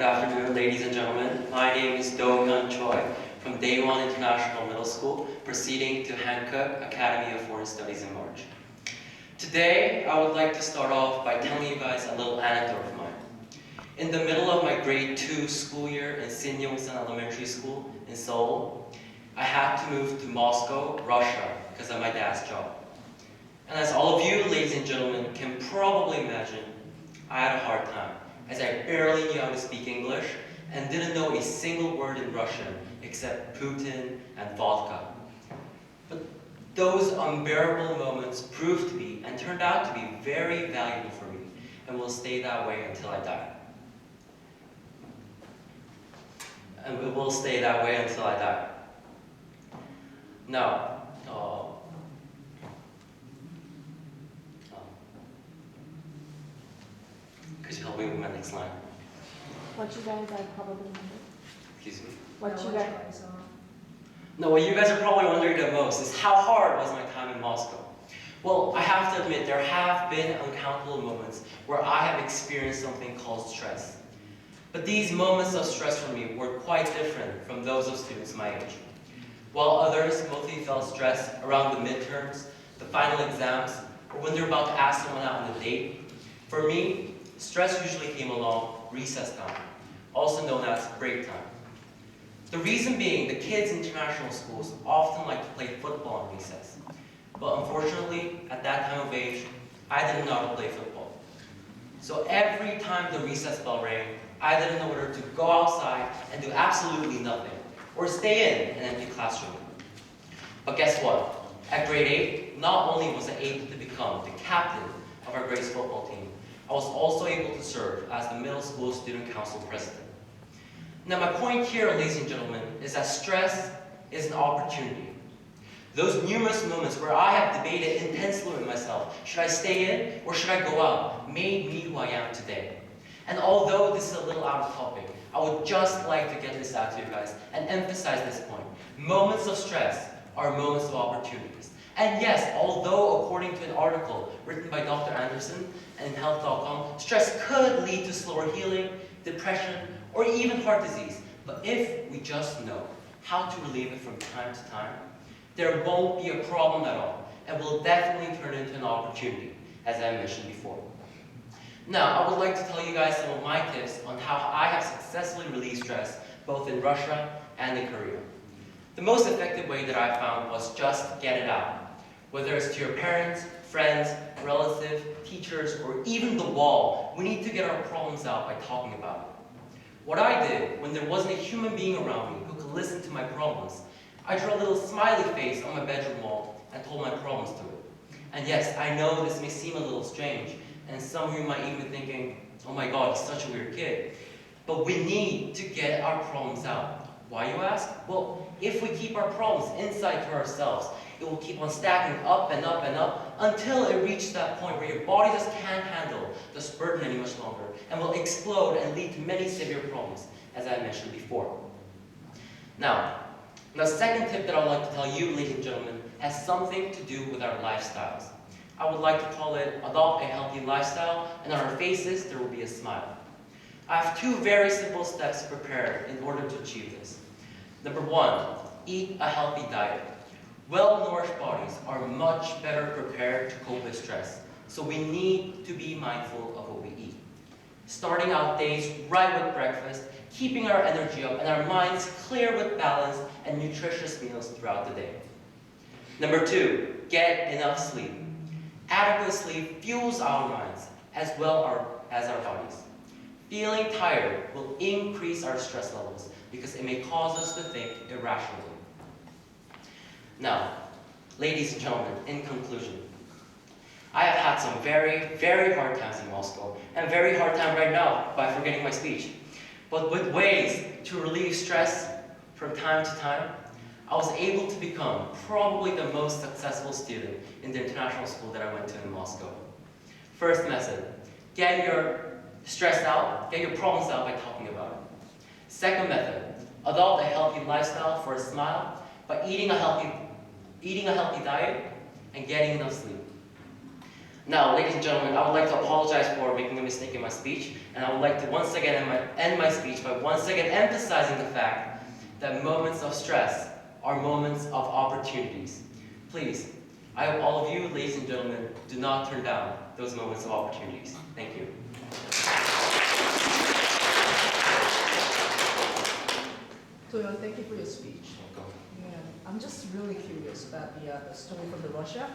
Good afternoon, ladies and gentlemen. My name is JoongAng Choi from Day One International Middle School, proceeding to Hankook Academy of Foreign Studies in March. Today, I would like to start off by telling you guys a little anecdote of mine. In the middle of my grade 2 school year in Sin-Yong-san Elementary School in Seoul, I had to move to Moscow, Russia, because of my dad's job. And as all of you, ladies and gentlemen, can probably imagine, I had a hard time, as I barely knew how to speak English and didn't know a single word in Russian except Putin and vodka. But those unbearable moments proved to be and turned out to be very valuable for me and will stay that way until I die. And it will stay that way until I die. Now, could you help me with my next line? What you guys are probably wondering. Excuse me? What you guys are. No, what you guys are probably wondering the most is how hard was my time in Moscow? Well, I have to admit there have been uncountable moments where I have experienced something called stress. But these moments of stress for me were quite different from those of students my age. While others mostly felt stress around the midterms, the final exams, or when they're about to ask someone out on a date, for me, stress usually came along recess time, also known as break time. The reason being, the kids in international schools often like to play football in recess. But unfortunately, at that time of age, I didn't know how to play football. So every time the recess bell rang, I didn't know whether to go outside and do absolutely nothing, or stay in an empty classroom. But guess what? At grade 8, not only was I able to become the captain of our grade's football team, I was also able to serve as the middle school student council president. Now my point here, ladies and gentlemen, is that stress is an opportunity. Those numerous moments where I have debated intensely with myself, should I stay in or should I go out, made me who I am today. And although this is a little out of topic, I would just like to get this out to you guys and emphasize this point. Moments of stress are moments of opportunities. And yes, although according to an article written by Dr. Anderson and Health.com, stress could lead to slower healing, depression, or even heart disease. But if we just know how to relieve it from time to time, there won't be a problem at all, and will definitely turn into an opportunity, as I mentioned before. Now, I would like to tell you guys some of my tips on how I have successfully relieved stress, both in Russia and in Korea. The most effective way that I found was just get it out. Whether it's to your parents, friends, relatives, teachers, or even the wall, we need to get our problems out by talking about it. What I did when there wasn't a human being around me who could listen to my problems, I drew a little smiley face on my bedroom wall and told my problems to it. And yes, I know this may seem a little strange, and some of you might even be thinking, oh my god, he's such a weird kid. But we need to get our problems out. Why, you ask? Well, if we keep our problems inside to ourselves, it will keep on stacking up and up and up until it reaches that point where your body just can't handle this burden any much longer and will explode and lead to many severe problems, as I mentioned before. Now, the second tip that I would like to tell you, ladies and gentlemen, has something to do with our lifestyles. I would like to call it adopt a healthy lifestyle, and on our faces there will be a smile. I have two very simple steps prepared in order to achieve this. Number one, eat a healthy diet. Well-nourished bodies are much better prepared to cope with stress, so we need to be mindful of what we eat. Starting out days right with breakfast, keeping our energy up and our minds clear with balanced and nutritious meals throughout the day. Number two, get enough sleep. Adequate sleep fuels our minds as well as our bodies. Feeling tired will increase our stress levels because it may cause us to think irrationally. Now, ladies and gentlemen, in conclusion, I have had some very, very hard times in Moscow, and a very hard time right now by forgetting my speech. But with ways to relieve stress from time to time, I was able to become probably the most successful student in the international school that I went to in Moscow. First method, get your stress out, get your problems out by talking about it. Second method, adopt a healthy lifestyle for a smile by eating a healthy diet and getting enough sleep. Now, ladies and gentlemen, I would like to apologize for making a mistake in my speech, and I would like to once again end my speech by once again emphasizing the fact that moments of stress are moments of opportunities. Please, I hope all of you, ladies and gentlemen, do not turn down those moments of opportunities. Thank you. Toyon, thank you for your speech. Yeah, I'm just really curious about the story from the Russia.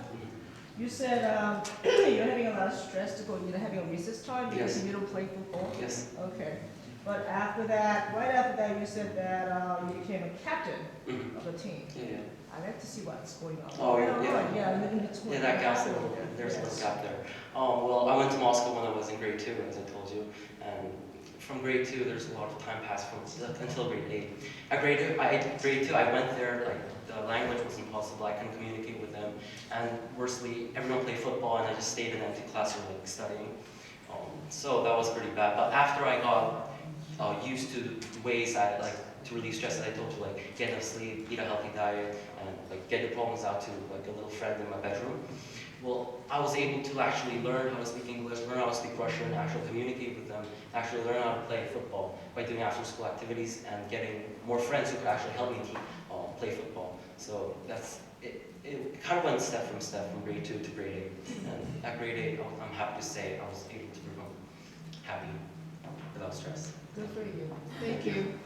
You said you're having a lot of stress to go, you're having a recess time because Yes. you don't play football? Yes. Okay. But after that, right after that, you said that you became a captain Mhm. of the team. Yeah. I'd like to see what's going on. Oh, Later yeah. on, yeah, in between. Yeah, that gap's After there. that, There's a yes. little gap there. Well, I went to Moscow when I was in grade 2, as I told you, and from grade 2, there's a lot of time passed until grade 8. At grade 2, I went there, like, the language was impossible, I couldn't communicate with them, and worstly, everyone played football, and I just stayed in an empty classroom, like, studying. So that was pretty bad, but after I got used to ways I like to relieve stress, as I told you, like, get enough sleep, eat a healthy diet, and, like, get your problems out to, like, a little friend in my bedroom. Well, I was able to actually learn how to speak English, learn how to speak Russian, actually communicate with them, actually learn how to play football by doing after-school activities and getting more friends who could actually help me play football. So that's it. It kind of went step from grade 2 to grade 8. And at grade 8, I'm happy to say I was able to become happy without stress. Good for you. Thank you.